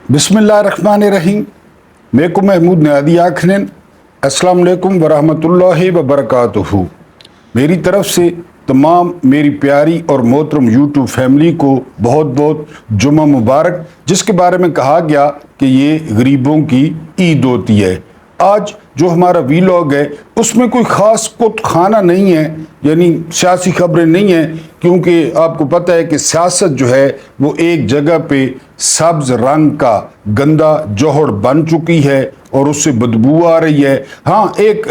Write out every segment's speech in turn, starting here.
बिस्मिल्लाहिर्रहमानिर्रहीम। मैं को महमूद नियादी आखिरन अस्सलाम वालेकुम वरहमतुल्लाहि वबरकातुहू। मेरी तरफ से तमाम मेरी प्यारी और मोहतरम यूट्यूब फैमिली को बहुत बहुत जुम्मा मुबारक, जिसके बारे में कहा गया कि ये गरीबों की ईद होती है। आज जो हमारा वीलॉग है उसमें कोई ख़ास कुछ खाना नहीं है, यानी सियासी खबरें नहीं हैं, क्योंकि आपको पता है कि सियासत जो है वो एक जगह पे सब्ज रंग का गंदा जौहर बन चुकी है और उससे बदबू आ रही है। हाँ, एक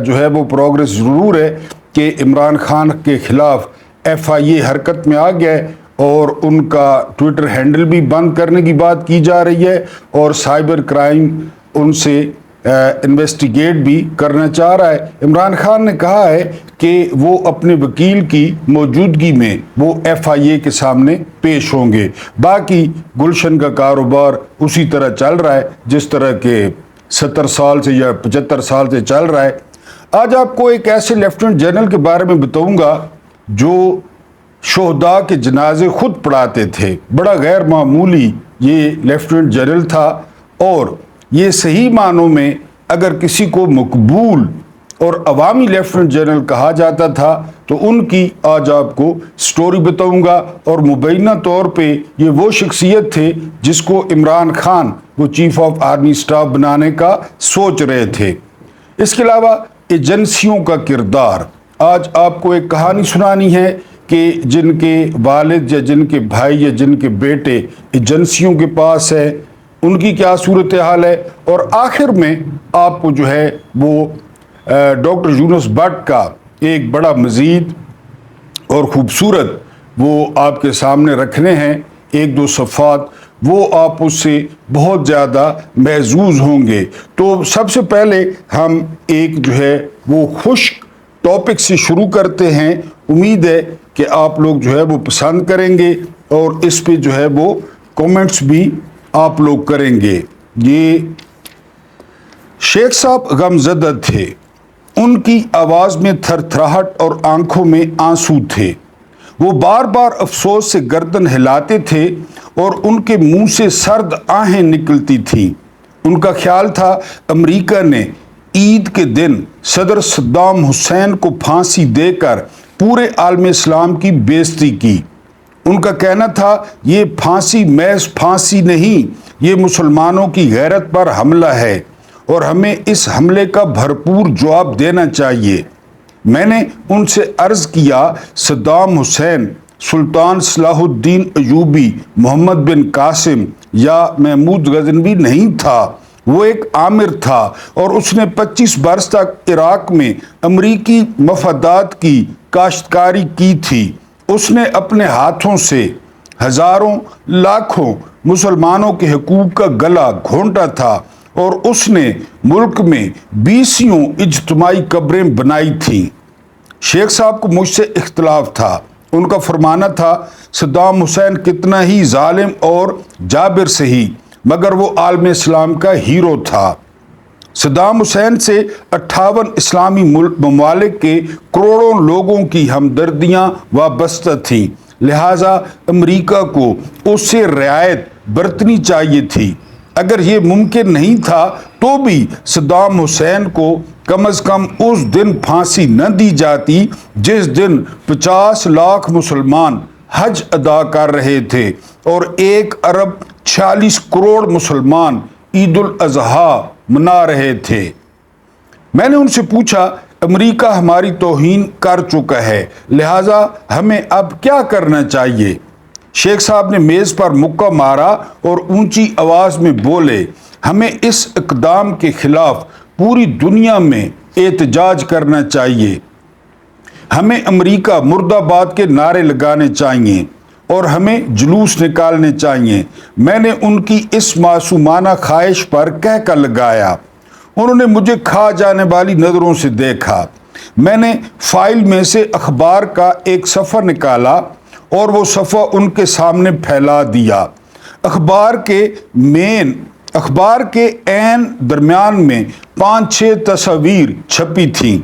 जो है वो प्रोग्रेस ज़रूर है कि इमरान खान के ख़िलाफ़ FIA हरकत में आ गया है और उनका ट्विटर हैंडल भी बंद करने की बात की जा रही है और साइबर क्राइम उनसे इन्वेस्टिगेट भी करना चाह रहा है। इमरान खान ने कहा है कि वो अपने वकील की मौजूदगी में वो FIA के सामने पेश होंगे। बाकी गुलशन का कारोबार उसी तरह चल रहा है जिस तरह के 70 साल से या 75 साल से चल रहा है। आज आपको एक ऐसे लेफ्टिनेंट जनरल के बारे में बताऊंगा जो शोहदा के जनाजे खुद पढ़ाते थे। बड़ा गैर मामूली ये लेफ्टिनेंट जनरल था और ये सही मानों में अगर किसी को मकबूल और अवामी लेफ्टिनेंट जनरल कहा जाता था तो उनकी आज आपको स्टोरी बताऊंगा। और मुबैना तौर पे ये वो शख्सियत थे जिसको इमरान खान वो चीफ ऑफ आर्मी स्टाफ बनाने का सोच रहे थे। इसके अलावा एजेंसियों का किरदार, आज आपको एक कहानी सुनानी है कि जिनके वालिद या जिनके भाई या जिनके बेटे एजेंसियों के पास है उनकी क्या सूरत हाल है। और आखिर में आपको जो है वो डॉक्टर यूनुस भट्ट का एक बड़ा मज़ीद और ख़ूबसूरत वो आपके सामने रखने हैं, एक दो सफ़ात, वो आप उससे बहुत ज़्यादा महजूज़ होंगे। तो सबसे पहले हम एक जो है वो खुश्क टॉपिक से शुरू करते हैं। उम्मीद है कि आप लोग जो है वो पसंद करेंगे और इस पे जो है वो कमेंट्स भी आप लोग करेंगे। ये शेख साहब गमज़दा थे, उनकी आवाज़ में थरथराहट और आंखों में आंसू थे। वो बार बार अफसोस से गर्दन हिलाते थे और उनके मुंह से सर्द आहें निकलती थीं। उनका ख्याल था अमेरिका ने ईद के दिन सदर सद्दाम हुसैन को फांसी देकर पूरे आलम इस्लाम की बेइज्जती की। उनका कहना था ये फांसी महज फांसी नहीं, ये मुसलमानों की गैरत पर हमला है और हमें इस हमले का भरपूर जवाब देना चाहिए। मैंने उनसे अर्ज़ किया, सद्दाम हुसैन सुल्तान सलाहुद्दीन अयूबी, मोहम्मद बिन कासिम या महमूद गजनवी नहीं था, वो एक आमिर था और उसने 25 बरस तक इराक में अमरीकी मफादात की काश्तकारी की थी। उसने अपने हाथों से हज़ारों लाखों मुसलमानों के हकूक़ का गला घोंटा था और उसने मुल्क में 20 इज्तिमाई कब्रें बनाई थीं। शेख साहब को मुझसे इख्तलाफ था। उनका फरमाना था सद्दाम हुसैन कितना ही जालिम और जाबिर सही, मगर वो आलम इस्लाम का हीरो था। सद्दाम हुसैन से 58 इस्लामी ममालिक के करोड़ों लोगों की हमदर्दियाँ वाबस्ता थीं, लिहाजा अमेरिका को उससे रियायत बरतनी चाहिए थी। अगर ये मुमकिन नहीं था तो भी सद्दाम हुसैन को कम अज़ कम उस दिन फांसी न दी जाती जिस दिन 50 लाख मुसलमान हज अदा कर रहे थे और 1 अरब 46 करोड़ मुसलमान ईद उल अज़हा मना रहे थे। मैंने उनसे पूछा, अमेरिका हमारी तौहीन कर चुका है, लिहाजा हमें अब क्या करना चाहिए। शेख साहब ने मेज़ पर मुक्का मारा और ऊंची आवाज़ में बोले, हमें इस इक़दाम के ख़िलाफ़ पूरी दुनिया में एहतजाज करना चाहिए। हमें अमेरिका मुर्दाबाद के नारे लगाने चाहिए और हमें जुलूस निकालने चाहिए। मैंने उनकी इस मासूमाना ख्वाहिश पर कहका लगाया। उन्होंने मुझे खा जाने वाली नज़रों से देखा। मैंने फाइल में से अखबार का एक सफ़ा निकाला और वो सफ़ा उनके सामने फैला दिया। अखबार के ऐन दरमियान में 5-6 तस्वीर छपी थीं।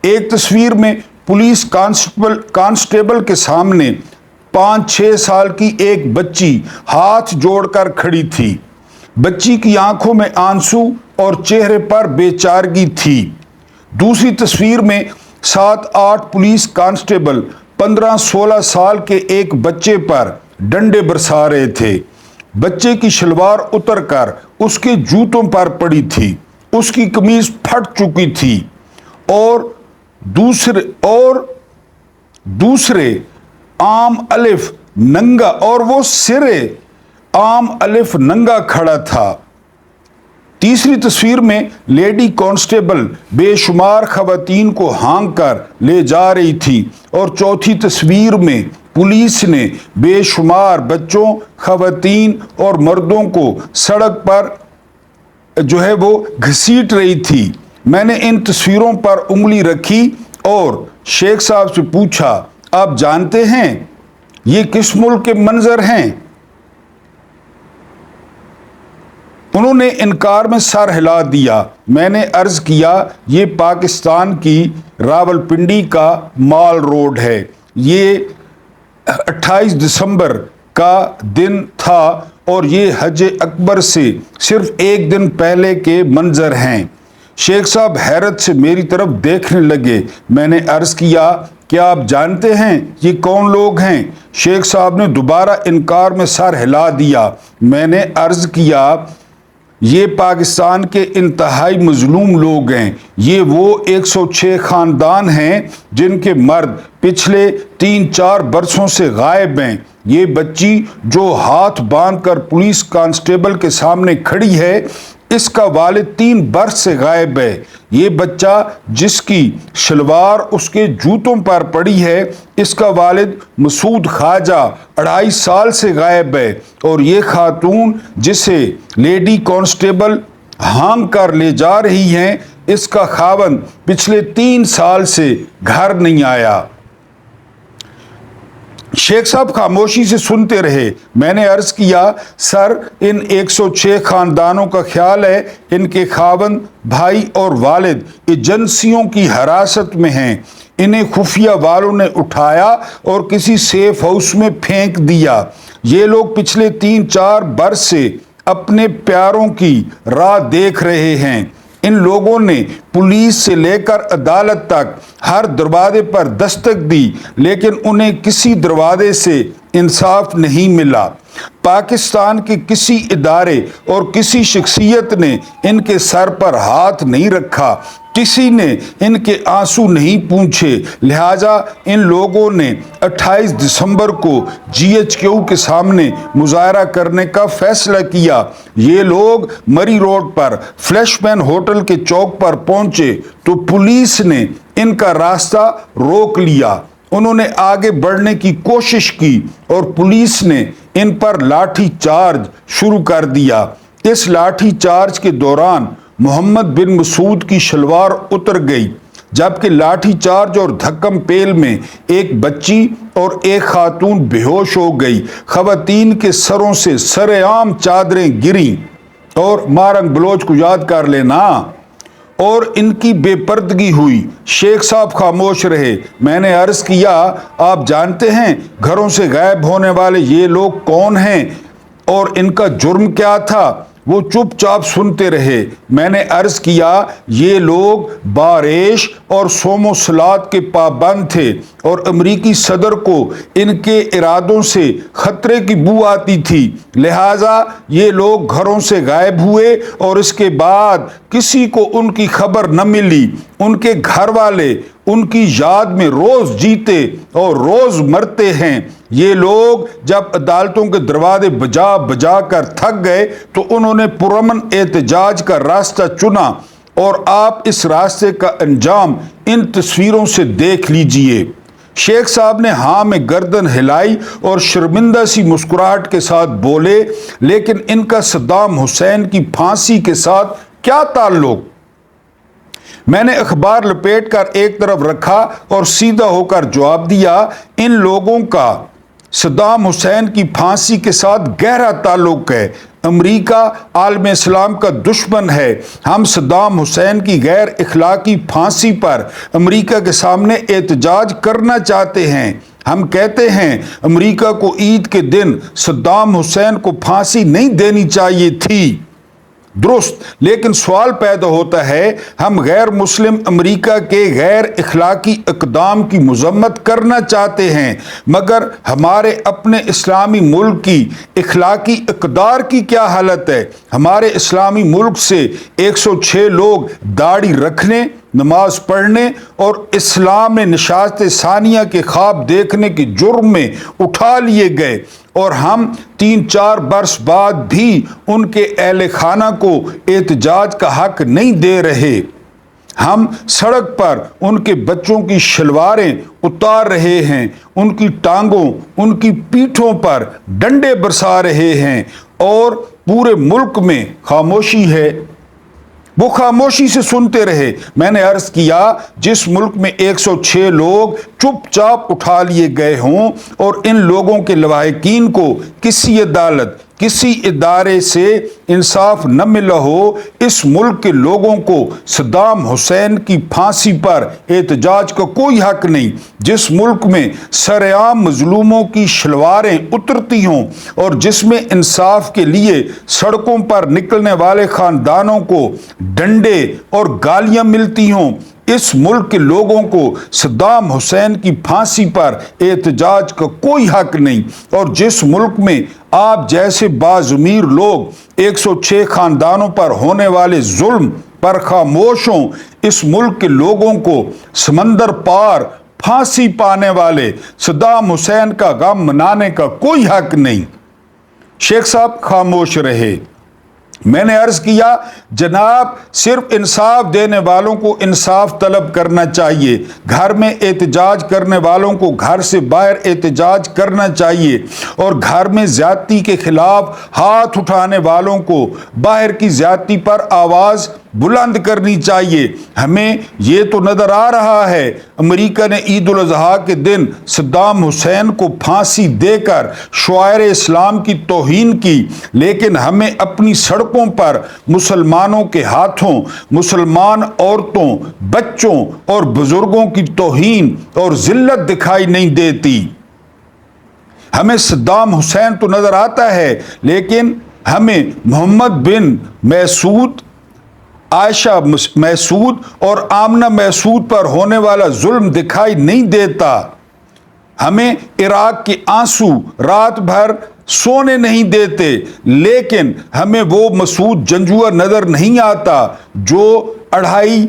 एक तस्वीर में पुलिस कांस्टेबल के सामने 5-6 साल की एक बच्ची हाथ जोड़कर खड़ी थी। बच्ची की आंखों में आंसू और चेहरे पर बेचारगी थी। दूसरी तस्वीर में 7-8 पुलिस कांस्टेबल 15-16 साल के एक बच्चे पर डंडे बरसा रहे थे। बच्चे की शलवार उतरकर उसके जूतों पर पड़ी थी, उसकी कमीज फट चुकी थी और दूसरे आम अलिफ नंगा, और वो सिरे आम अलिफ नंगा खड़ा था। तीसरी तस्वीर में लेडी कांस्टेबल बेशुमार खवातीन को हाँक कर ले जा रही थी और चौथी तस्वीर में पुलिस ने बेशुमार बच्चों, खवातीन और मर्दों को सड़क पर वो घसीट रही थी। मैंने इन तस्वीरों पर उंगली रखी और शेख साहब से पूछा, आप जानते हैं ये किस मुल्क के मंजर हैं? उन्होंने इनकार में सर हिला दिया। मैंने अर्ज किया, ये पाकिस्तान की रावलपिंडी का माल रोड है। ये 28 दिसंबर का दिन था और ये हज अकबर से सिर्फ एक दिन पहले के मंजर हैं। शेख साहब हैरत से मेरी तरफ देखने लगे। मैंने अर्ज किया, क्या आप जानते हैं ये कौन लोग हैं? शेख साहब ने दोबारा इनकार में सर हिला दिया। मैंने अर्ज किया, ये पाकिस्तान के इंतहाई मजलूम लोग हैं। ये वो 106 खानदान हैं जिनके मर्द पिछले 3-4 बरसों से गायब हैं। ये बच्ची जो हाथ बांधकर पुलिस कांस्टेबल के सामने खड़ी है, इसका वालिद 3 बरस से गायब है। ये बच्चा जिसकी शलवार उसके जूतों पर पड़ी है, इसका वालिद मसूद ख्वाजा 2.5 साल से गायब है। और ये खातून जिसे लेडी कांस्टेबल हाँक कर ले जा रही हैं, इसका खावंद पिछले 3 साल से घर नहीं आया। शेख साहब खामोशी से सुनते रहे। मैंने अर्ज किया, सर इन 106 खानदानों का ख्याल है इनके खावंद, भाई और वालिद एजेंसियों की हिरासत में हैं। इन्हें खुफिया वालों ने उठाया और किसी सेफ हाउस में फेंक दिया। ये लोग पिछले 3-4 बरस से अपने प्यारों की राह देख रहे हैं। इन लोगों ने पुलिस से लेकर अदालत तक हर दरवाजे पर दस्तक दी, लेकिन उन्हें किसी दरवाजे से इंसाफ नहीं मिला। पाकिस्तान के किसी इदारे और किसी शख्सियत ने इनके सर पर हाथ नहीं रखा, किसी ने इनके आंसू नहीं पूछे। लिहाजा इन लोगों ने 28 दिसंबर को GHQ के सामने मुजाहरा करने का फैसला किया। ये लोग मरी रोड पर फ्लैशमैन होटल के चौक पर पहुंचे तो पुलिस ने इनका रास्ता रोक लिया। उन्होंने आगे बढ़ने की कोशिश की और पुलिस ने इन पर लाठी चार्ज शुरू कर दिया। इस लाठी चार्ज के दौरान मोहम्मद बिन मसूद की शलवार उतर गई, जबकि लाठी चार्ज और धक्कम पेल में एक बच्ची और एक खातून बेहोश हो गई। खवातीन के सरों से सरेआम चादरें गिरी और मारंग बलोच को याद कर लेना, और इनकी बेपर्दगी हुई। शेख साहब खामोश रहे। मैंने अर्ज किया, आप जानते हैं घरों से गायब होने वाले ये लोग कौन हैं और इनका जुर्म क्या था? वो चुपचाप सुनते रहे। मैंने अर्ज किया, ये लोग बारिश और सोमो सलात के पाबंद थे और अमरीकी सदर को इनके इरादों से खतरे की बू आती थी। लिहाजा ये लोग घरों से गायब हुए और इसके बाद किसी को उनकी खबर न मिली। उनके घर वाले उनकी याद में रोज जीते और रोज मरते हैं। ये लोग जब अदालतों के दरवाजे बजा बजा कर थक गए तो उन्होंने पुरअमन एहतजाज का रास्ता चुना, और आप इस रास्ते का अंजाम इन तस्वीरों से देख लीजिए। शेख साहब ने हाँ में गर्दन हिलाई और शर्मिंदा सी मुस्कुराहट के साथ बोले, लेकिन इनका सद्दाम हुसैन की फांसी के साथ क्या ताल्लुक? मैंने अखबार लपेट कर एक तरफ रखा और सीधा होकर जवाब दिया, इन लोगों का सद्दाम हुसैन की फांसी के साथ गहरा ताल्लुक है। अमरीका आलम इस्लाम का दुश्मन है। हम सद्दाम हुसैन की गैर इखलाकी फांसी पर अमरीका के सामने एहतजाज करना चाहते हैं। हम कहते हैं अमरीका को ईद के दिन सद्दाम हुसैन को फांसी नहीं देनी चाहिए थी। درست، لیکن سوال پیدا ہوتا ہے ہم غیر مسلم امریکہ کے غیر اخلاقی اقدام کی مذمت کرنا چاہتے ہیں، مگر ہمارے اپنے اسلامی ملک کی اخلاقی اقدار کی کیا حالت ہے؟ ہمارے اسلامی ملک سے 106 لوگ داڑھی رکھنے، نماز پڑھنے اور اسلام میں نشست ثانیہ کے خواب دیکھنے کے جرم میں اٹھا لیے گئے، اور ہم 3-4 برس بعد بھی ان کے اہل خانہ کو احتجاج کا حق نہیں دے رہے۔ ہم سڑک پر ان کے بچوں کی شلواریں اتار رہے ہیں، ان کی ٹانگوں، ان کی پیٹھوں پر ڈنڈے برسا رہے ہیں، اور پورے ملک میں خاموشی ہے۔ وہ خاموشی سے سنتے رہے۔ میں نے عرض کیا جس ملک میں 106 لوگ چپ چاپ اٹھا لیے گئے ہوں اور ان لوگوں کے لواحقین کو کسی عدالت، کسی ادارے سے انصاف نہ ملا ہو، اس ملک کے لوگوں کو صدام حسین کی پھانسی پر احتجاج کا کوئی حق نہیں۔ جس ملک میں سرعام مظلوموں کی شلواریں اترتی ہوں اور جس میں انصاف کے لیے سڑکوں پر نکلنے والے خاندانوں کو ڈنڈے اور گالیاں ملتی ہوں، اس ملک کے لوگوں کو صدام حسین کی پھانسی پر احتجاج کا کوئی حق نہیں۔ اور جس ملک میں آپ جیسے باضمیر لوگ 106 خاندانوں پر ہونے والے ظلم پر خاموش ہوں، اس ملک کے لوگوں کو سمندر پار پھانسی پانے والے صدام حسین کا غم منانے کا کوئی حق نہیں۔ شیخ صاحب خاموش رہے۔ میں نے عرض کیا جناب صرف انصاف دینے والوں کو انصاف طلب کرنا چاہیے، گھر میں احتجاج کرنے والوں کو گھر سے باہر احتجاج کرنا چاہیے، اور گھر میں زیادتی کے خلاف ہاتھ اٹھانے والوں کو باہر کی زیادتی پر آواز بلند کرنی چاہیے۔ ہمیں یہ تو نظر آ رہا ہے امریکہ نے عید الاضحیٰ کے دن صدام حسین کو پھانسی دے کر شعائر اسلام کی توہین کی، لیکن ہمیں اپنی سڑکوں پر مسلمانوں کے ہاتھوں مسلمان عورتوں، بچوں اور بزرگوں کی توہین اور ذلت دکھائی نہیں دیتی۔ ہمیں صدام حسین تو نظر آتا ہے، لیکن ہمیں محمد بن مسعود، عائشہ مسعود اور آمنہ مسعود پر ہونے والا ظلم دکھائی نہیں دیتا۔ ہمیں عراق کے آنسو رات بھر سونے نہیں دیتے، لیکن ہمیں وہ مسعود جنگجو نظر نہیں آتا جو 2.5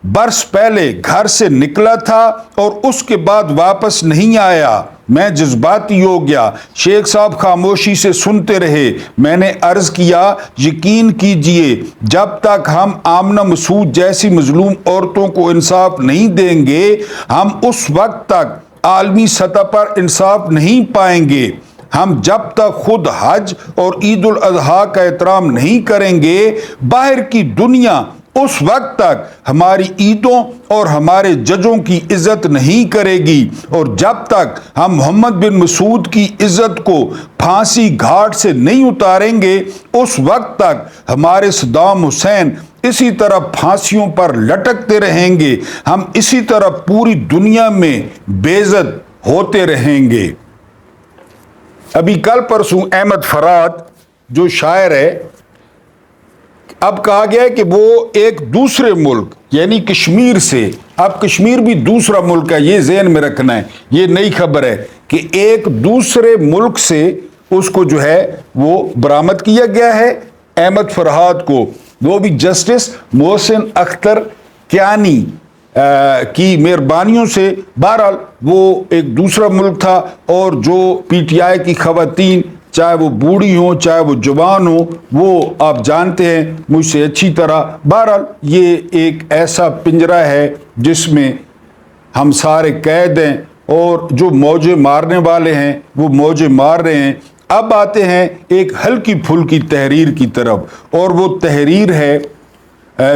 برس پہلے گھر سے نکلا تھا اور اس کے بعد واپس نہیں آیا۔ میں جذباتی ہو گیا۔ شیخ صاحب خاموشی سے سنتے رہے۔ میں نے عرض کیا یقین کیجئے جب تک ہم آمنہ مسعود جیسی مظلوم عورتوں کو انصاف نہیں دیں گے، ہم اس وقت تک عالمی سطح پر انصاف نہیں پائیں گے۔ ہم جب تک خود حج اور عید الاضحیٰ کا احترام نہیں کریں گے، باہر کی دنیا اس وقت تک ہماری عیدوں اور ہمارے ججوں کی عزت نہیں کرے گی، اور جب تک ہم محمد بن مسعود کی عزت کو پھانسی گھاٹ سے نہیں اتاریں گے، اس وقت تک ہمارے صدام حسین اسی طرح پھانسیوں پر لٹکتے رہیں گے، ہم اسی طرح پوری دنیا میں بے عزت ہوتے رہیں گے۔ ابھی کل پرسوں احمد فرات جو شاعر ہے، اب کہا گیا ہے کہ وہ ایک دوسرے ملک یعنی کشمیر سے، اب کشمیر بھی دوسرا ملک ہے، یہ ذہن میں رکھنا ہے، یہ نئی خبر ہے کہ ایک دوسرے ملک سے اس کو جو ہے وہ برآمد کیا گیا ہے احمد فرات کو، وہ بھی جسٹس محسن اختر کیانی کی مہربانیوں سے۔ بہرحال وہ ایک دوسرا ملک تھا، اور جو پی ٹی آئی کی خواتین چاہے وہ بوڑھی ہوں چاہے وہ جوان ہوں، وہ آپ جانتے ہیں مجھ سے اچھی طرح۔ بہرحال یہ ایک ایسا پنجرہ ہے جس میں ہم سارے قید ہیں، اور جو موجیں مارنے والے ہیں وہ موجیں مار رہے ہیں۔ اب آتے ہیں ایک ہلکی پھلکی تحریر کی طرف، اور وہ تحریر ہے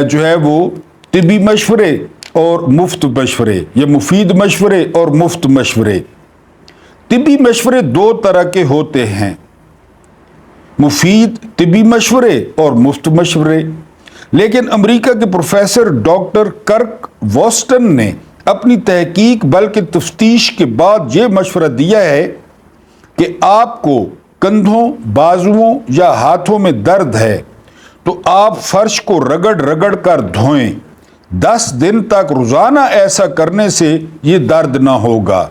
جو ہے وہ طبی مشورے اور مفت مشورے، یا مفید مشورے اور مفت مشورے۔ طبی مشورے 2 طرح کے ہوتے ہیں، مفید طبی مشورے اور مفت مشورے، لیکن امریکہ کے پروفیسر ڈاکٹر کرک واسٹن نے اپنی تحقیق بلکہ تفتیش کے بعد یہ مشورہ دیا ہے کہ آپ کو کندھوں، بازوؤں یا ہاتھوں میں درد ہے तो आप फर्श को रगड़ रगड़ कर धोएं। 10 दिन तक रोजाना ऐसा करने से ये दर्द ना होगा।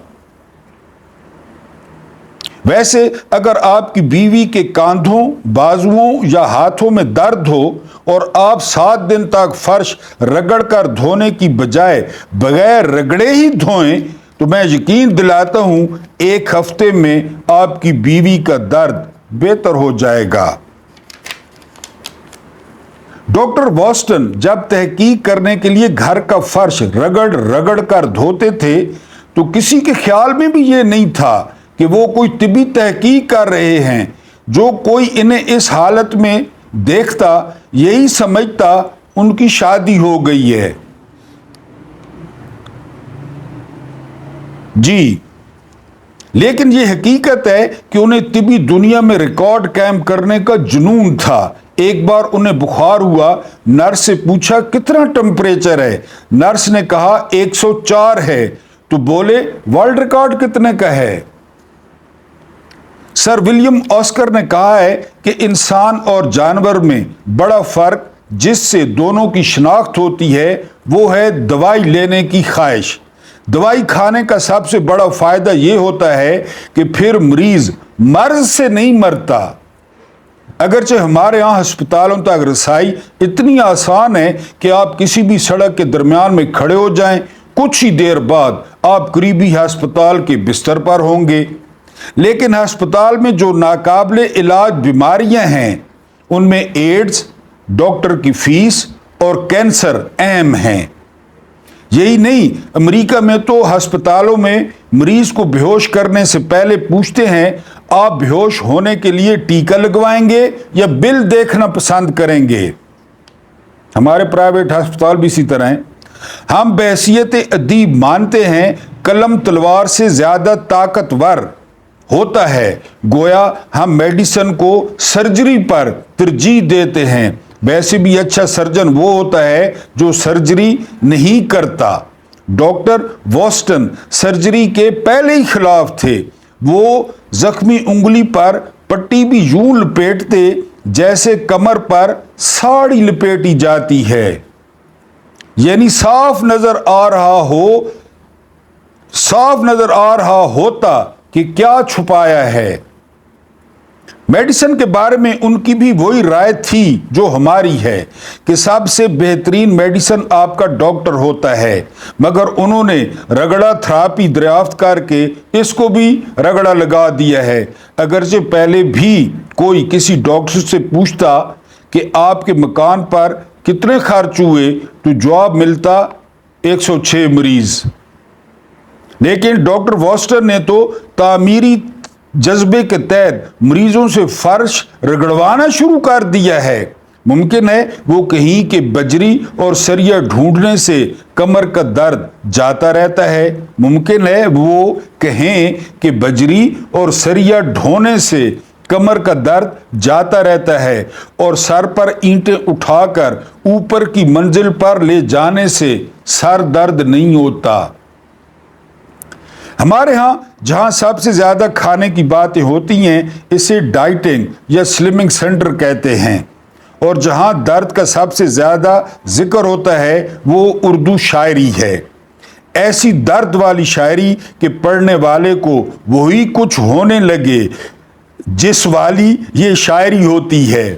वैसे अगर आपकी बीवी के कांधों, बाजुओं या हाथों में दर्द हो और आप 7 दिन तक फर्श रगड़ कर धोने की बजाय बगैर रगड़े ही धोएं, तो मैं यकीन दिलाता हूं 1 हफ्ते में आपकी बीवी का दर्द बेहतर हो जाएगा। डॉक्टर वॉस्टन जब तहकीक करने के लिए घर का फर्श रगड़ रगड़ कर धोते थे तो किसी के ख्याल में भी ये नहीं था कि वो कोई तिबी तहकीक कर रहे हैं। जो कोई इन्हें इस हालत में देखता यही समझता उनकी शादी हो गई है। जी, लेकिन ये हकीकत है कि उन्हें तिबी दुनिया में रिकॉर्ड कायम करने का जुनून था। एक बार उन्हें बुखार हुआ, नर्स से पूछा कितना टेम्परेचर है। नर्स ने कहा 104 है। तो बोले वर्ल्ड रिकॉर्ड कितने का है? सर विलियम ऑस्कर ने कहा है कि इंसान और जानवर में बड़ा फर्क जिससे दोनों की शिनाख्त होती है वो है दवाई लेने की ख्वाहिश। दवाई खाने का सबसे बड़ा फायदा ये होता है कि फिर मरीज मर्ज से नहीं मरता। अगरचे हमारे यहाँ अस्पतालों तक रसाई इतनी आसान है कि आप किसी भी सड़क के दरमियान में खड़े हो जाएं, कुछ ही देर बाद आप करीबी अस्पताल के बिस्तर पर होंगे। लेकिन अस्पताल में जो नाकाबिले इलाज बीमारियां हैं उनमें एड्स, डॉक्टर की फीस और कैंसर अहम हैं। यही नहीं, अमेरिका में तो अस्पतालों में मरीज को बेहोश करने से पहले पूछते हैं आप बेहोश होने के लिए टीका लगवाएंगे या बिल देखना पसंद करेंगे। हमारे प्राइवेट अस्पताल भी इसी तरह हैं। हम बहैसियत अदीब मानते हैं कलम तलवार से ज्यादा ताकतवर होता है। गोया हम मेडिसिन को सर्जरी पर तरजीह देते हैं। वैसे भी अच्छा सर्जन वो होता है जो सर्जरी नहीं करता। डॉक्टर वॉस्टन सर्जरी के ही खिलाफ थे। वो जख्मी उंगली पर पट्टी भी यूं लपेटते जैसे कमर पर साड़ी लपेटी जाती है, यानी साफ नजर आ रहा होता कि क्या छुपाया है। मेडिसिन के बारे में उनकी भी वही राय थी जो हमारी है कि सबसे बेहतरीन मेडिसिन आपका डॉक्टर होता है, मगर उन्होंने रगड़ा थेरेपी दरियाफ्त करके इसको भी रगड़ा लगा दिया है। अगरचे पहले भी कोई किसी डॉक्टर से पूछता कि आपके मकान पर कितने खर्च हुए तो जवाब मिलता 106 मरीज। लेकिन डॉक्टर वॉस्टर ने तो तामीरी जज्बे के तहत मरीजों से फर्श रगड़वाना शुरू कर दिया है। मुमकिन है वो कहीं के बजरी और सरिया ढूंढने से कमर का दर्द जाता रहता है। मुमकिन है वो कहें कि बजरी और सरिया ढोने से कमर का दर्द जाता रहता है और सर पर ईंटें उठाकर ऊपर की मंजिल पर ले जाने से सर दर्द नहीं होता। हमारे यहाँ जहाँ सबसे ज़्यादा खाने की बातें होती हैं इसे डाइटिंग या स्लिमिंग सेंटर कहते हैं, और जहाँ दर्द का सबसे ज़्यादा जिक्र होता है वो उर्दू शायरी है। ऐसी दर्द वाली शायरी कि पढ़ने वाले को वही कुछ होने लगे जिस वाली ये शायरी होती है।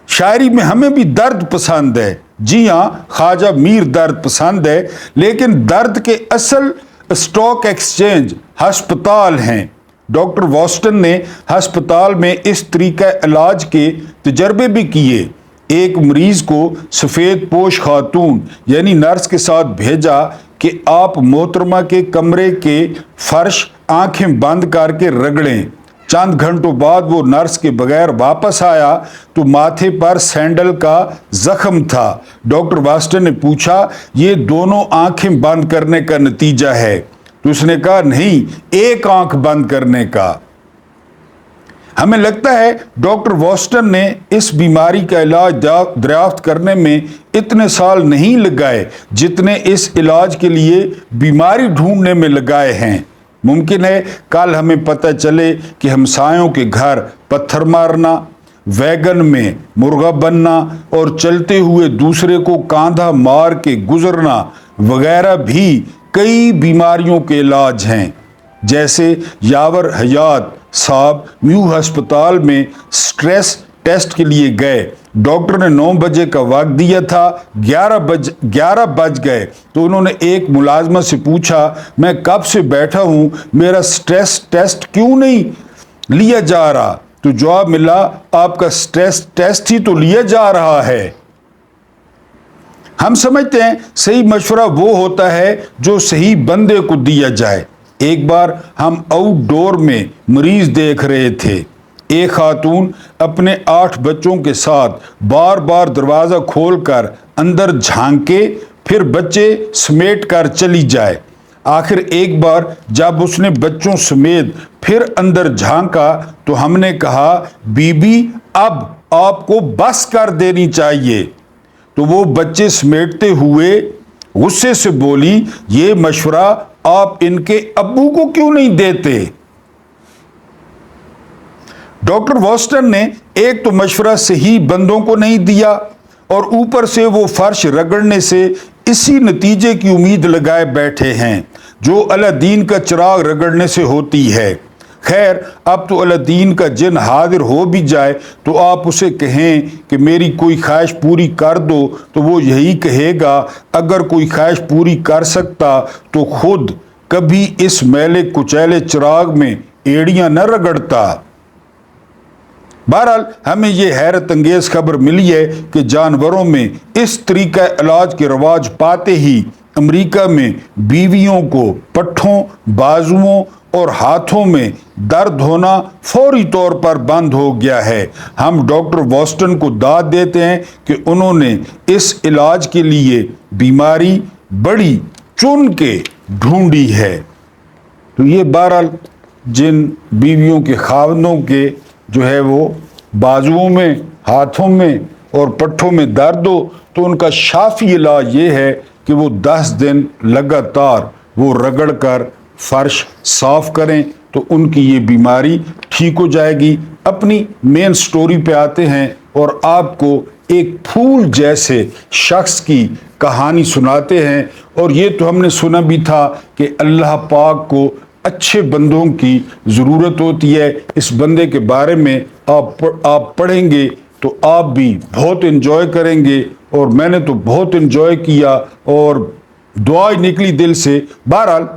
शायरी में हमें भी दर्द पसंद है। जी हाँ, ख्वाजा मीर दर्द पसंद है, लेकिन दर्द के असल स्टॉक एक्सचेंज अस्पताल हैं। डॉक्टर वॉस्टन ने अस्पताल में इस तरीका इलाज के तजर्बे भी किए। एक मरीज को सफ़ेद पोश खातून यानी नर्स के साथ भेजा कि आप मोहतरमा के कमरे के फर्श आंखें बंद करके रगड़ें। चंद घंटों बाद वो नर्स के बगैर वापस आया तो माथे पर सैंडल का जख्म था। डॉक्टर वॉस्टन ने पूछा ये दोनों आंखें बंद करने का नतीजा है? तो उसने कहा नहीं, एक आंख बंद करने का। हमें लगता है डॉक्टर वॉस्टन ने इस बीमारी का इलाज दरियाफ्त करने में इतने साल नहीं लगाए जितने इस इलाज के लिए बीमारी ढूंढने में लगाए हैं। मुमकिन है कल हमें पता चले कि हमसायों के घर पत्थर मारना, वैगन में मुर्गा बनना और चलते हुए दूसरे को कांधा मार के गुजरना वगैरह भी कई बीमारियों के इलाज हैं। जैसे यावर हयात साहब म्यू अस्पताल में स्ट्रेस टेस्ट के लिए गए, डॉक्टर ने 9 बजे का वक्त दिया था, 11 बज गए तो उन्होंने एक मुलाजमा से पूछा, मैं कब से बैठा हूं, मेरा स्ट्रेस टेस्ट क्यों नहीं लिया जा रहा? तो जवाब मिला, आपका स्ट्रेस टेस्ट ही तो लिया जा रहा है। हम समझते हैं सही मशवरा वो होता है जो सही बंदे को दिया जाए। एक बार हम आउटडोर में मरीज देख रहे थे। एक खातून अपने 8 बच्चों के साथ बार बार दरवाज़ा खोलकर अंदर झांके, फिर बच्चे समेट कर चली जाए। आखिर एक बार जब उसने बच्चों समेत फिर अंदर झांका तो हमने कहा, बीबी अब आपको बस कर देनी चाहिए। तो वो बच्चे समेटते हुए गुस्से से बोली, ये मशवरा आप इनके अब्बू को क्यों नहीं देते? डॉक्टर वॉस्टन ने एक तो मशवरा सही बंदों को नहीं दिया और ऊपर से वो फर्श रगड़ने से इसी नतीजे की उम्मीद लगाए बैठे हैं जो अलादीन का चिराग रगड़ने से होती है। खैर, अब तो अलादीन का जिन हाजिर हो भी जाए तो आप उसे कहें कि मेरी कोई ख्वाहिश पूरी कर दो, तो वो यही कहेगा, अगर कोई ख्वाहिश पूरी कर सकता तो खुद कभी इस मैले कुचैले चिराग में एड़ियां न रगड़ता। बहरहाल, हमें यह हैरत अंगेज खबर मिली है कि जानवरों में इस तरीका इलाज के रवाज पाते ही अमेरिका में बीवियों को पट्ठों, बाजुओं और हाथों में दर्द होना फौरी तौर पर बंद हो गया है। हम डॉक्टर वॉस्टन को दाद देते हैं कि उन्होंने इस इलाज के लिए बीमारी बड़ी चुन के ढूंढी है। तो ये बहरहाल जिन बीवियों के खावंदों के जो है वो बाजुओं में, हाथों में और पट्ठों में दर्द हो, तो उनका शाफी इलाज ये है कि वो 10 दिन लगातार वो रगड़ कर फर्श साफ करें तो उनकी ये बीमारी ठीक हो जाएगी। अपनी मेन स्टोरी पे आते हैं और आपको एक फूल जैसे शख्स की कहानी सुनाते हैं। और ये तो हमने सुना भी था कि अल्लाह पाक को अच्छे बंदों की ज़रूरत होती है। इस बंदे के बारे में आप पढ़ेंगे तो आप भी बहुत एंजॉय करेंगे और मैंने तो बहुत एंजॉय किया और दुआ निकली दिल से। बहरहाल,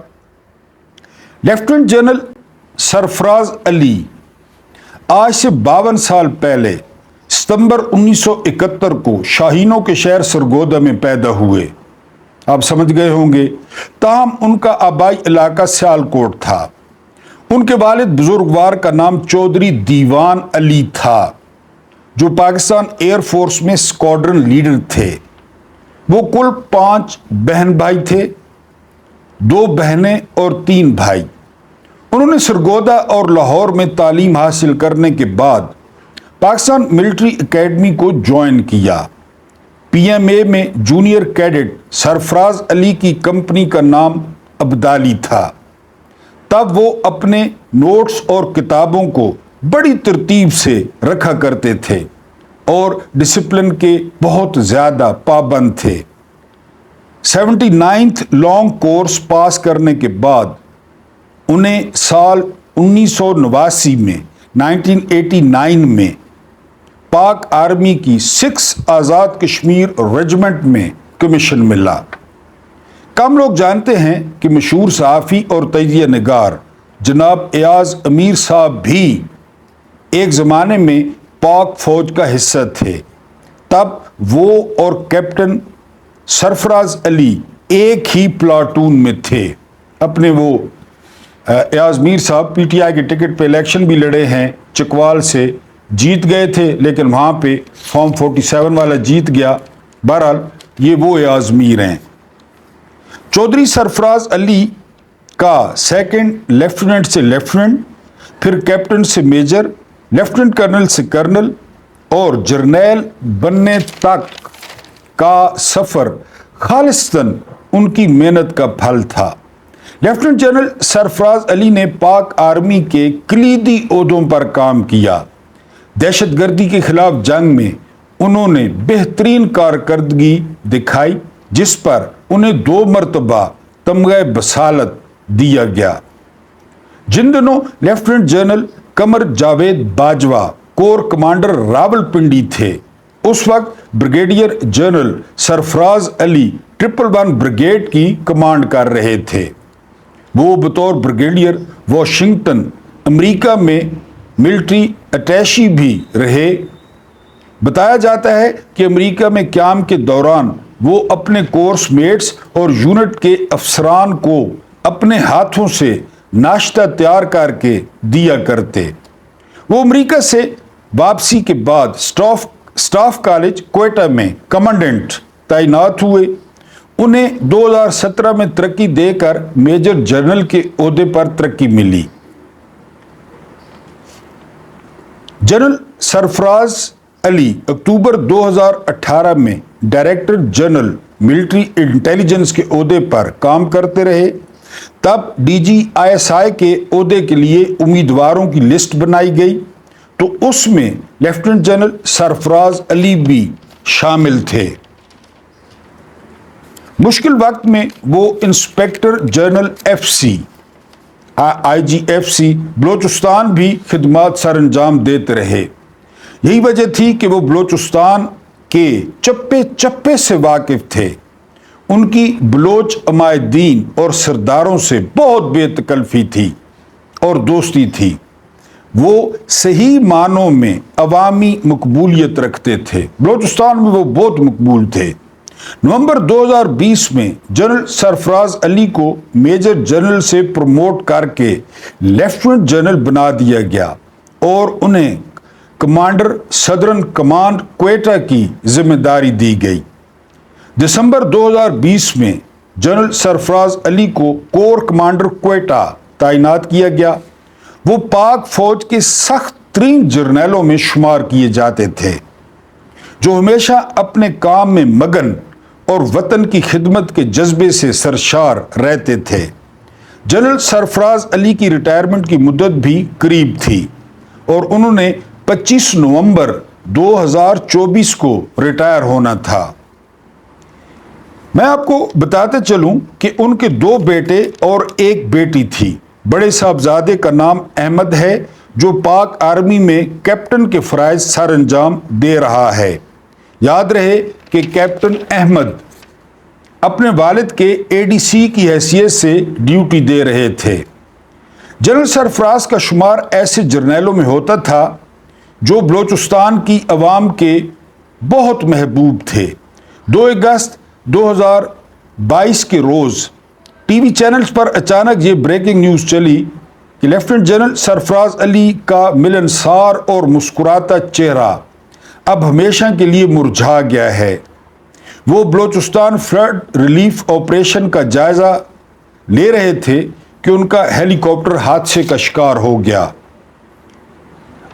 लेफ्टिनेंट जनरल सरफराज अली आज से 52 साल पहले सितंबर 1971 को शाहीनों के शहर सरगोदा में पैदा हुए। आप समझ गए होंगे। ताहम उनका आबाई इलाका सियालकोट था। उनके वालिद बुजुर्गवार का नाम चौधरी दीवान अली था जो पाकिस्तान एयरफोर्स में स्क्वाड्रन लीडर थे। वो कुल 5 बहन भाई थे, 2 बहनें और 3 भाई। उन्होंने सरगोदा और लाहौर में तालीम हासिल करने के बाद पाकिस्तान मिलिट्री एकेडमी को ज्वाइन किया। पीएमए में जूनियर कैडेट सरफराज अली की कंपनी का नाम अब्दाली था। तब वो अपने नोट्स और किताबों को बड़ी तरतीब से रखा करते थे और डिसिप्लिन के बहुत ज़्यादा पाबंद थे। 79th लॉन्ग कोर्स पास करने के बाद उन्हें साल 1989 में 1989 में पाक आर्मी की 6 आज़ाद कश्मीर रेजिमेंट में कमीशन मिला। कम लोग जानते हैं कि मशहूर सहाफ़ी और तजिया निगार जनाब एयाज अमीर साहब भी एक ज़माने में पाक फ़ौज का हिस्सा थे। तब वो और कैप्टन सरफराज अली एक ही प्लाटून में थे। अपने वो एयाज मीर साहब पीटीआई के टिकट पे इलेक्शन भी लड़े हैं, चकवाल से जीत गए थे, लेकिन वहाँ पे फॉर्म 47 वाला जीत गया। बहरहाल, ये वो एयाज मीर हैं। चौधरी सरफराज अली का सेकंड लेफ्टिनेंट से लेफ्टिनेंट, फिर कैप्टन से मेजर, लेफ्टिनेंट कर्नल से कर्नल और जर्नैल बनने तक का सफ़र खालिस्तन उनकी मेहनत का फल था। लेफ्टिनेंट जनरल सरफराज अली ने पाक आर्मी के कलीदी ओहदों पर काम किया। دہشت گردی کے خلاف جنگ میں انہوں نے بہترین کارکردگی دکھائی، جس پر انہیں 2 مرتبہ تمغہ بصالت دیا گیا۔ جن دنوں lieutenant general Qamar Javed Bajwa corps commander Rawalpindi تھے، اس وقت بریگیڈیئر جنرل سرفراز علی 111 بریگیڈ کی کمانڈ کر رہے تھے۔ وہ بطور بریگیڈیئر واشنگٹن امریکہ میں ملٹری اٹیشی بھی رہے۔ بتایا جاتا ہے کہ امریکہ میں قیام کے دوران وہ اپنے کورس میٹس اور یونٹ کے افسران کو اپنے ہاتھوں سے ناشتہ تیار کر کے دیا کرتے۔ وہ امریکہ سے واپسی کے بعد اسٹاف کالج کوئٹہ میں کمانڈنٹ تعینات ہوئے۔ انہیں 2017 میں ترقی دے کر میجر جنرل کے عہدے پر ترقی ملی۔ جنرل سرفراز علی اکتوبر 2018 میں ڈائریکٹر جنرل ملٹری انٹیلیجنس کے عہدے پر کام کرتے رہے۔ تب DGISI کے عہدے کے لیے امیدواروں کی لسٹ بنائی گئی تو اس میں لیفٹیننٹ جنرل سرفراز علی بھی شامل تھے۔ مشکل وقت میں وہ inspector general FC IGFC Balochistan بھی خدمات سر انجام دیتے رہے۔ یہی وجہ تھی کہ وہ بلوچستان کے چپے چپے سے واقف تھے۔ ان کی بلوچ عمائدین اور سرداروں سے بہت بے تکلفی تھی اور دوستی تھی۔ وہ صحیح معنوں میں عوامی مقبولیت رکھتے تھے۔ بلوچستان میں وہ بہت مقبول تھے۔ نومبر 2020 میں جنرل سرفراز علی کو میجر جنرل سے پروموٹ کر کے لیفٹیننٹ جنرل بنا دیا گیا اور انہیں کمانڈر سدرن کمانڈ کوئٹہ کی ذمہ داری دی گئی۔ دسمبر 2020 میں جنرل سرفراز علی کو کور کمانڈر کوئٹہ تعینات کیا گیا۔ وہ پاک فوج کے سخت ترین جرنیلوں میں شمار کیے جاتے تھے، جو ہمیشہ اپنے کام میں مگن اور وطن کی خدمت کے جذبے سے سرشار رہتے تھے۔ جنرل سرفراز علی کی ریٹائرمنٹ کی مدت بھی قریب تھی اور انہوں نے 25 نومبر 2024 کو ریٹائر ہونا تھا۔ میں آپ کو بتاتے چلوں کہ ان کے 2 بیٹے اور 1 بیٹی تھی۔ بڑے صاحبزادے کا نام احمد ہے، جو پاک آرمی میں کیپٹن کے فرائض سر انجام دے رہا ہے۔ یاد رہے کہ کیپٹن احمد اپنے والد کے ADC کی حیثیت سے ڈیوٹی دے رہے تھے۔ جنرل سرفراز کا شمار ایسے جرنیلوں میں ہوتا تھا جو بلوچستان کی عوام کے بہت محبوب تھے۔ 2 اگست 2022 کے روز ٹی وی چینلز پر اچانک یہ بریکنگ نیوز چلی کہ لیفٹیننٹ جنرل سرفراز علی کا ملنسار اور مسکراتا چہرہ اب ہمیشہ کے لیے مرجھا گیا ہے۔ وہ بلوچستان فلڈ ریلیف آپریشن کا جائزہ لے رہے تھے کہ ان کا ہیلی کاپٹر حادثے کا شکار ہو گیا۔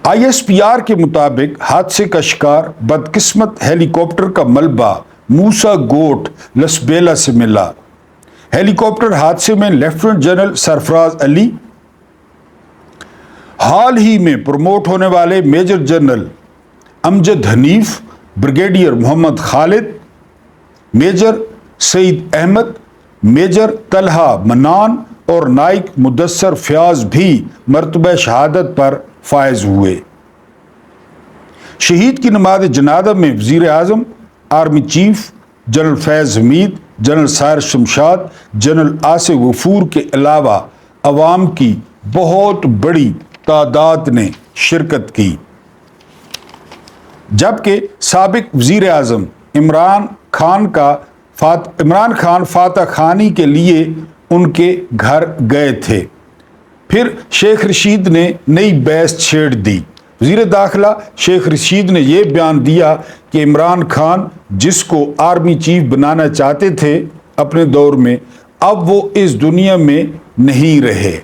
ISPR کے مطابق حادثے کا شکار بدقسمت ہیلی کاپٹر کا ملبہ موسیٰ گوٹ لسبیلا سے ملا۔ ہیلی کاپٹر حادثے میں لیفٹیننٹ جنرل سرفراز علی، حال ہی میں پروموٹ ہونے والے میجر جنرل امجد حنیف، بریگیڈیئر محمد خالد، میجر سعید احمد، میجر طلحہ منان اور نائک مدثر فیاض بھی مرتبہ شہادت پر فائز ہوئے۔ شہید کی نماز جنازہ میں وزیر اعظم، آرمی چیف جنرل فیض حمید، جنرل سائر شمشاد، جنرل آصف غفور کے علاوہ عوام کی بہت بڑی تعداد نے شرکت کی، جبکہ سابق وزیر اعظم عمران خان فاتح خانی کے لیے ان کے گھر گئے تھے۔ پھر شیخ رشید نے نئی بحث چھیڑ دی۔ وزیر داخلہ شیخ رشید نے یہ بیان دیا کہ عمران خان، جس کو آرمی چیف بنانا چاہتے تھے اپنے دور میں، اب وہ اس دنیا میں نہیں رہے۔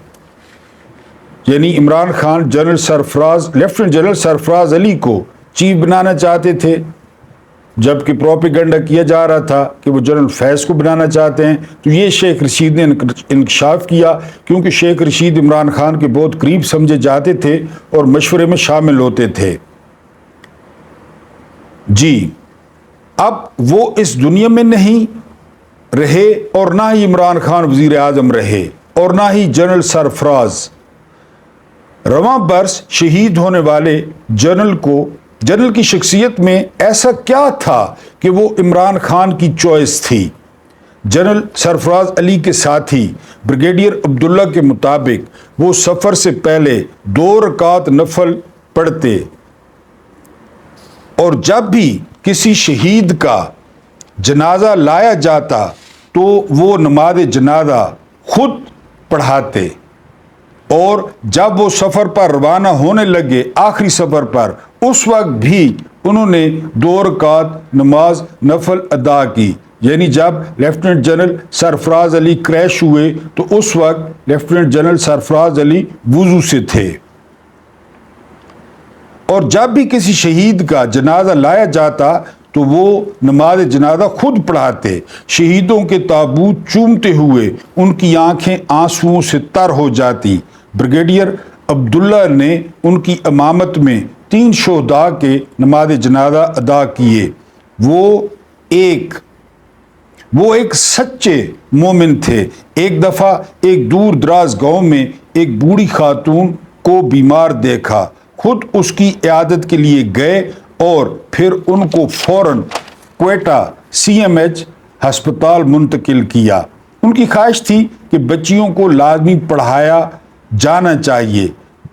یعنی عمران خان لیفٹیننٹ جنرل سرفراز علی کو چیف بنانا چاہتے تھے، جبکہ پروپیگنڈا کیا جا رہا تھا کہ وہ جنرل فیض کو بنانا چاہتے ہیں۔ تو یہ شیخ رشید نے انکشاف کیا، کیونکہ شیخ رشید عمران خان کے بہت قریب سمجھے جاتے تھے اور مشورے میں شامل ہوتے تھے۔ جی اب وہ اس دنیا میں نہیں رہے اور نہ ہی عمران خان وزیر اعظم رہے اور نہ ہی جنرل سرفراز۔ رواں برس شہید ہونے والے جنرل کی شخصیت میں ایسا کیا تھا کہ وہ عمران خان کی چوائس تھی؟ جنرل سرفراز علی کے ساتھی بریگیڈیئر عبداللہ کے مطابق وہ سفر سے پہلے 2 رکعت نفل پڑھتے اور جب بھی کسی شہید کا جنازہ لایا جاتا تو وہ نماز جنازہ خود پڑھاتے، اور جب وہ سفر پر روانہ ہونے لگے آخری سفر پر، اس وقت بھی انہوں نے 2 رکعت نماز نفل ادا کی۔ یعنی جب لیفٹیننٹ جنرل سرفراز علی کریش ہوئے تو اس وقت لیفٹیننٹ جنرل سرفراز علی وضو سے تھے، اور جب بھی کسی شہید کا جنازہ لایا جاتا تو وہ نماز جنازہ خود پڑھاتے۔ شہیدوں کے تابوت چومتے ہوئے ان کی آنکھیں آنسوؤں سے تر ہو جاتی۔ بریگیڈیئر عبداللہ نے ان کی امامت میں 3 شہداء کے نماز جنازہ ادا کیے۔ وہ ایک سچے مومن تھے۔ ایک دفعہ ایک دور دراز گاؤں میں ایک بوڑھی خاتون کو بیمار دیکھا، خود اس کی عیادت کے لیے گئے اور پھر ان کو فوراً کوئٹہ CMH ہسپتال منتقل کیا۔ ان کی خواہش تھی کہ بچیوں کو لازمی پڑھایا جانا چاہیے۔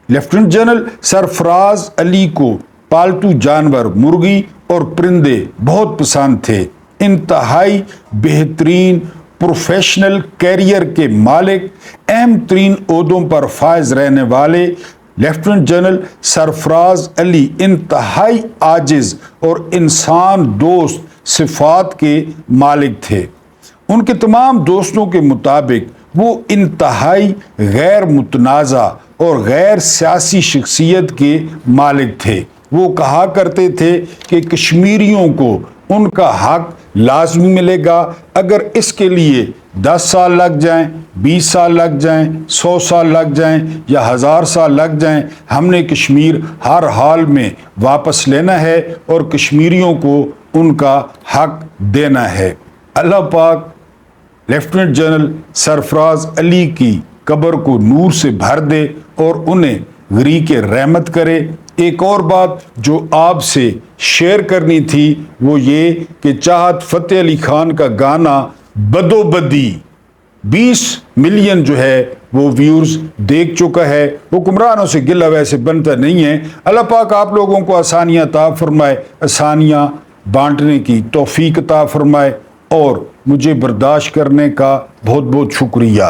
لیفٹیننٹ جنرل سرفراز علی کو پالتو جانور، مرغی اور پرندے بہت پسند تھے۔ انتہائی بہترین پروفیشنل کیریئر کے مالک، اہم ترین عہدوں پر فائز رہنے والے لیفٹیننٹ جنرل سرفراز علی انتہائی عاجز اور انسان دوست صفات کے مالک تھے۔ ان کے تمام دوستوں کے مطابق وہ انتہائی غیر متنازع اور غیر سیاسی شخصیت کے مالک تھے۔ وہ کہا کرتے تھے کہ کشمیریوں کو ان کا حق لازمی ملے گا، اگر اس کے لیے 10 سال لگ جائیں، 20 سال لگ جائیں، 100 سال لگ جائیں یا 1000 سال لگ جائیں، ہم نے کشمیر ہر حال میں واپس لینا ہے اور کشمیریوں کو ان کا حق دینا ہے۔ اللہ پاک لیفٹیننٹ جنرل سرفراز علی کی قبر کو نور سے بھر دے اور انہیں غریق رحمت کرے۔ ایک اور بات جو آپ سے شیئر کرنی تھی وہ یہ کہ چاہت فتح علی خان کا گانا بدو بدی 20 ملین جو ہے وہ ویورز دیکھ چکا ہے۔ حکمرانوں سے گلہ ویسے بنتا نہیں ہے۔ اللہ پاک آپ لوگوں کو آسانیاں عطا فرمائے، آسانیاں بانٹنے کی توفیق عطا فرمائے، اور مجھے برداشت کرنے کا بہت بہت شکریہ۔